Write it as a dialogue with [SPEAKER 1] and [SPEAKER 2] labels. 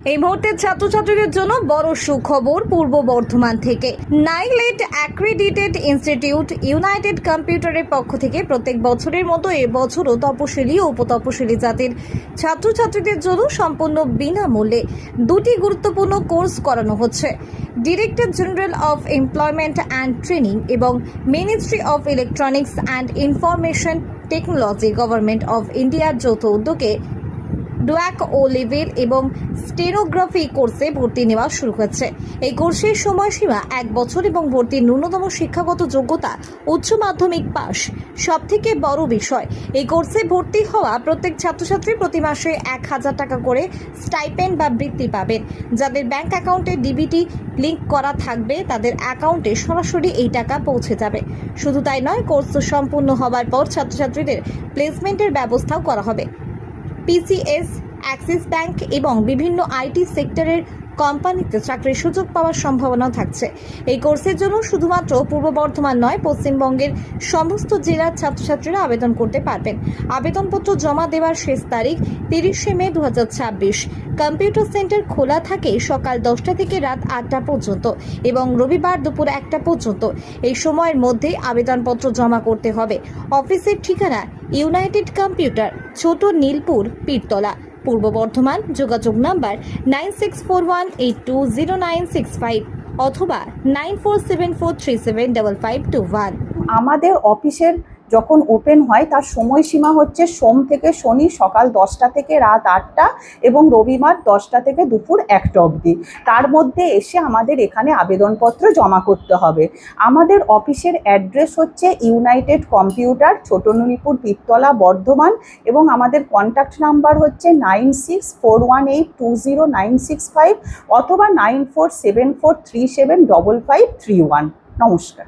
[SPEAKER 1] এই মুহূর্তে ছাত্রছাত্রীদের জন্য বড় সুখবর পূর্ব বর্ধমান থেকে। নাইলেট অ্যাক্রেডিটেড ইনস্টিটিউট ইউনাইটেড কম্পিউটারের পক্ষ থেকে প্রত্যেক বছরের মতো এবছরও তপশিলি ও উপতপশিলি জাতির ছাত্রছাত্রীদের জন্য সম্পূর্ণ বিনামূল্যে দুটি গুরুত্বপূর্ণ কোর্স করানো হচ্ছে। Director general of employment and training এবং ministry of electronics and information technology government of ইন্ডিয়ার যৌথ উদ্যোগে ডুয়াক ও লেভেল এবং স্টেনোগ্রাফি কোর্সে ভর্তি নেওয়া শুরু হয়েছে। এই কোর্সের সময়সীমা 1 বছর এবং ভর্তির ন্যূনতম শিক্ষাগত যোগ্যতা উচ্চ মাধ্যমিক পাস। সবথেকে বড় বিষয়, এই কোর্সে ভর্তি হওয়া প্রত্যেক ছাত্রছাত্রী প্রতি মাসে 1000 টাকা করে স্টাইপেন্ড বা বৃত্তি পাবেন। যাদের ব্যাংক অ্যাকাউন্টে ডিবিটি লিংক করা থাকবে তাদের অ্যাকাউন্টে সরাসরি এই টাকা পৌঁছে যাবে। শুধু তাই নয়, কোর্স সম্পূর্ণ হওয়ার পর ছাত্রছাত্রীদের প্লেসমেন্টের ব্যবস্থাও করা হবে। পিসিএস, অ্যাক্সিস ব্যাংক এবং বিভিন্ন আইটি সেক্টরের কোম্পানিতে চাকরির সুযোগ পাওয়ার সম্ভাবনা থাকছে। এই কোর্সের জন্য শুধুমাত্র পূর্ব বর্ধমান নয়, পশ্চিমবঙ্গের সমস্ত জেলার ছাত্রছাত্রীরা আবেদন করতে পারবেন। আবেদনপত্র জমা দেওয়ার শেষ তারিখ 30শে মে 2026। কম্পিউটার সেন্টার খোলা থাকে সকাল 10টা থেকে রাত 8টা পর্যন্ত এবং রবিবার দুপুর 1টা পর্যন্ত। এই সময়ের মধ্যেই আবেদনপত্র জমা করতে হবে। অফিসের ঠিকানা ইউনাইটেড কম্পিউটার, ছোট নীলপুর, পীরতলা, পূর্ব বর্ধমান। যোগাযোগ নাম্বার 9641820965 অথবা 9474375521।
[SPEAKER 2] আমাদের অফিসের যখন ওপেন হয় তার সময়সীমা হচ্ছে সোম থেকে শনি সকাল 10টা থেকে রাত 8টা এবং রবিবার 10টা থেকে দুপুর 1টা অবধি। তার মধ্যে এসে আমাদের এখানে আবেদনপত্র জমা করতে হবে। আমাদের অফিসের অ্যাড্রেস হচ্ছে ইউনাইটেড কম্পিউটার, ছোট নীলপুর, পীরতলা, বর্ধমান এবং আমাদের কন্ট্যাক্ট নাম্বার হচ্ছে 9641820965 অথবা 9474375531। নমস্কার।